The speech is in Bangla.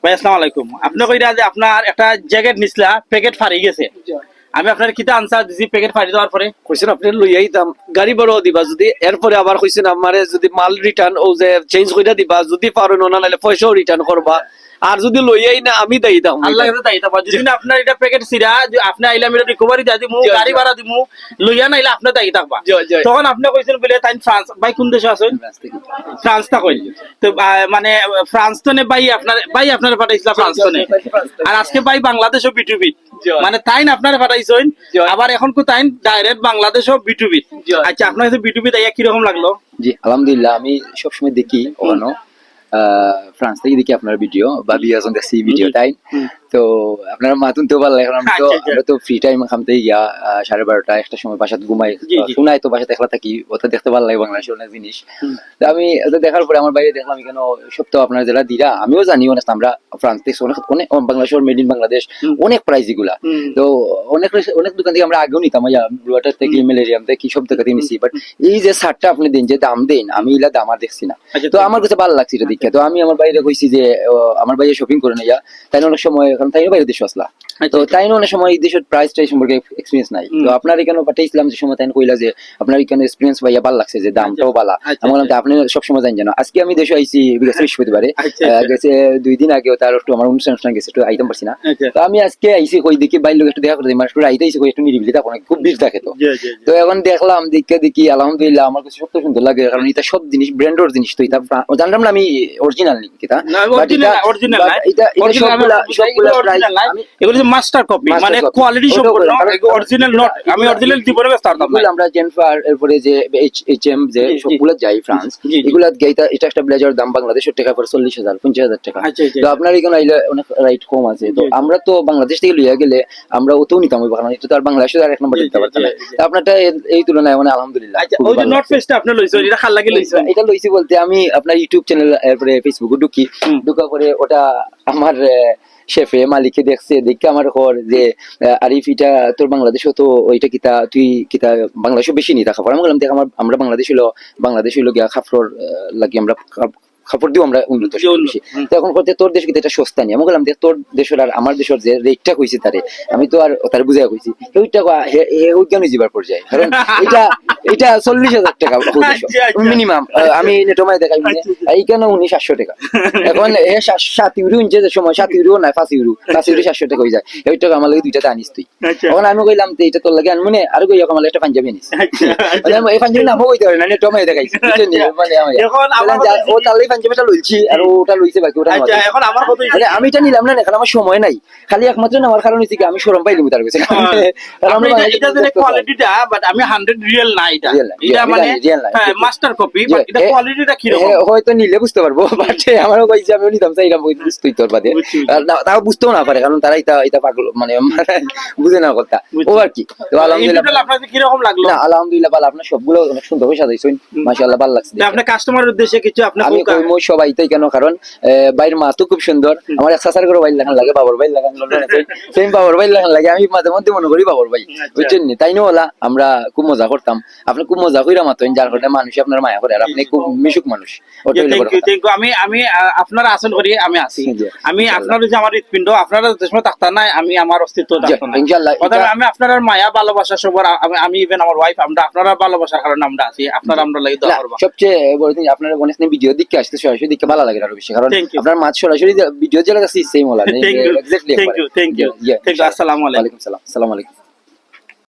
ভাই আসসালামু আলাইকুম। আপনি কইরা যে আপনার একটা জ্যাকেট নিছলা প্যাকেট ফারি গেছে, আমি আপনার কিতা আনসার দিছি প্যাকেট ফারি দেওয়ার পরে? কইছেন আপনি লইয়াই দাম গাড়ি বড় দিবা, যদি এরপরে আবার কইছেন আমারে যদি মাল রিটার্ন ও যে চেঞ্জ কইরা দিবা, যদি পারো না নাইলে পয়সাও রিটার্ন করবা, আর যদি লইয়াই না আমি দাই দাম আল্লাহ কাছে তাই তা যদি না আপনার এটা প্যাকেট সিরা আপনি আইলা মিলে রিকভারি দাই দিমু, গাড়ি ভাড়া দিমু, লইয়া নাইলে আপনি দাই থাকবা। তখন আপনি কইছেন বলে তাই ফ্রান্স, ভাই কোন দেশে আছেন? ফ্রান্স তা কই তো মানে ফ্রান্স তো নে ভাই আপনার পাঠাইছিলা ফ্রান্স তো নে, আর আজকে ভাই বাংলাদেশও বিটুবি মানে তাই না আপনারা পাঠাইছেন, আবার এখন কো তাই ডাইরেক্ট বাংলাদেশও বিটুবি। আচ্ছা আপনার কাছে বিটুবি তাই কি রকম লাগলো? জি আলহামদুলিল্লাহ, আমি সবসময় দেখি ওখানে ফ্রান্স থেকে দেখি আপনার ভিডিও বা বিয়াজন দেখছি ভিডিও তাই। তো আপনারা মাতুন তো ভালো লাগে, আমরা তো ফ্রি টাইম খামতে গিয়া 12:30 একটা সময় বাসাত ঘুমাই, শোনাই তো বাসাতে একলা থাকি, ওটা দেখতে ভালো লাগে বাংলাদেশের অনেক জিনিস। তো আমি ওটা দেখার পরে আমার বাইরে দেখলাম কেন সব তো আপনার যারা দিরা আমিও জানি অনেক, আমরা ফ্রান্স থেকে অনেক বাংলাদেশের মেড ইন বাংলাদেশ অনেক প্রাইস এগুলা। তো অনেক অনেক দোকান থেকে আমরা আগেও নিতাম, ব্লুয়াটার থেকে ম্যালেরিয়াম থেকে কি সব জায়গাতে নিছি, বাট এই যে শার্টটা আপনি দিন যে দাম দেন আমি এলা দাম আর দেখছি না। তো আমার কাছে ভালো লাগছে এটা দেখে, তো আমি আমার বাইরে কইছি যে আমার বাইরে শপিং করে নিয়া, তাই অনেক সময় এখন তাই বাইরে দেশ আসলা, তো তাই অনেক সময় এই দেশের প্রাইস টাই সম্পর্কে এক্সপিরিয়েন্স নাই। তো আপনার এখানে পাঠাইছিলাম যে সময় তাই কইলা যে আপনার এখানে এক্সপিরিয়েন্স ভাইয়া ভালো লাগছে, যে দামটাও ভালো। আমি বললাম আপনি সবসময় জানেন জানো, আজকে আমি দেশে আইছি বৃহস্পতিবারে, গেছে 2 দিন আগেও তার একটু আমার অনুষ্ঠান গেছে, একটু আইতাম পারছি না। তো আমি আজকে আইছি কই দেখি বাইরে লোক একটু দেখা করে দিই, মানে একটু আইতাইছি কই একটু নিরিবিলি থাকে, অনেক খুব ভিড় থাকে। তো এখন দেখলাম দেখি আলহামদুলিল্লাহ আমার কাছে সব সুন্দর লাগে, কারণ এটা সব জিনিস ব্র্যান্ডের জিনিস, তো এটা জানলাম না আমি অরিজিনাল নি কিটা, বাট এটা সবগুলা প্রাইস এগুলো মাস্টার কপি মানে কোয়ালিটি সম্পূর্ণ অরিজিনাল নট, আমি অরিজিনাল দিব না স্টার্টআপ। আমরা জেনফার এরপরে যে এইচএম যে সবগুলা যাই ফ্রান্স, এগুলা গাইতা এটা একটা ব্লেজার দাম বাংলাদেশের টাকা পড়ে 40,000 50,000 টাকা। তো আপনার এখানে আইলে অনেক রাইট কম আছে, তো আমরা তো বাংলাদেশ থেকে লইয়া গেলে আমরা ওতেও নিতাম, ওই বাংলাদেশ তো আর বাংলাদেশে আর এক নম্বর দিতে পারতাম না। তো আপনারটা এই তুলনায় মানে আলহামদুলিল্লাহ। আচ্ছা ওই যে নট ফেস্টটা আপনি লইছেন, এটা খাল লাগি লইছেন? এটা লইছি বলতে আমি আপনার ইউটিউব চ্যানেল এরপরে ফেসবুকে ঢুকা পরে ওটা আমার শেফে মালিকে দেখছে, দেখে আমার ঘর যে আরিফ এটা তোর বাংলাদেশও তো ওইটা কিতা তুই কিতা বাংলাদেশও বেশি নি দেখা পড়া। আমি বললাম দেখ আমরা বাংলাদেশ হইলো গিয়া খাফরর লাগি, আমরা খাপড় দিও আমরা উন্নত বেশি। তো এখন করতে তোর দেশ কিন্তু এটা সস্তা নেই। আমি বললাম দেখ তোর দেশের আর আমার দেশের যে রেটটা কইছি তারে, আমি তো আর তার বুঝাই কইছি ওইটা ওইখানে যাবার পর্যায়ে, কারণ এটা 40,000 টাকা মিনিমাম। আমি নেটমায় দেখাই এইখানে 19,800 টাকা। এখন 7 ইউরো ইঞ্চে যে সময় 7 ইউরো না 5 ইউরো 700 টাকা হয়ে যায়, ওই টাকা আমার লাগে দুইটাতে আনিস তুই। এখন আমি কইলাম তো এটা তোর লাগে আনবো না, আর কই আমার একটা পাঞ্জাবি আনিস। এই পাঞ্জাবি নামও কইতে পারে না, নেটমায় দেখাইছি মানে ও তাহলে পাঞ্জাবিটা লইছি আর ওটা লইছে বাকি ওটা। এখন আমার কত আমি এটা নিলাম না, এখন আমার সময় নাই, খালি একমাত্র আমার কারণ হচ্ছে কি আমি শরম পাইলাম তার কাছে। এটা যে কোয়ালিটিটা বাট আমি 100 রিয়েল না, এটা মানে মাস্টার কপি, বাট এটা কোয়ালিটিটা কি রকম হয়তো নিলে বুঝতে পারবো, বাট আমারও কইছে আমি নিতাম চাই এরকম বুঝতেই তোর বাদে তাও বুঝতেও না পারে, কারণ তারা এটা পাগল মানে বুঝে না কথা ও আর কি। তো আলহামদুলিল্লাহ আপনাদের কি রকম লাগলো? না আলহামদুলিল্লাহ ভালো, আপনার সবগুলো অনেক সুন্দর ভাবে সাজাইছেন, মাশাআল্লাহ ভালো লাগছে। আপনি কাস্টমারের উদ্দেশ্যে কিছু আপনি আমি কই সবাই তাই কেন, কারণ বাইরের মা তো খুব সুন্দর, আমার এক সাসার করে বাইর লাগান লাগে, বাবার বাইর লাগান সেম বাবার বাইর লাগান লাগে, আমি মাঝে মধ্যে মনে করি বাবার ভাই বুঝছেন নি, তাই নোলা আমরা খুব মজা করতাম, আপনি খুব মজা কইরা মাতেন, যার কারণে মানুষ আপনার মায়া করে, আর আপনি খুব মিশুক মানুষ। আমি আপনারা আসল করি আমি আছি, আমি আপনার যে আমার হৃৎপিণ্ড আপনারা দেশমে থাকতা নাই, আমি আমার অস্তিত্ব ইনশাআল্লাহ আমি আপনার মায়া ভালোবাসা সবার, আমি ইভেন আমার ওয়াইফ আমরা আপনারা ভালোবাসার কারণে আমরা আছি, আপনারা আমরা লাগি দোয়া করব। সবচেয়ে বড় জিনিস আপনারা অনেক ভিডিও দেখতে আসতে সরাসরি দেখতে ভালো লাগে আরো বেশি, কারণ আপনার মাছ সরাসরি ভিডিও যেটা সেম হলা। থ্যাংক ইউ, আসসালামু আলাইকুম। আসসালামু আলাইকুম।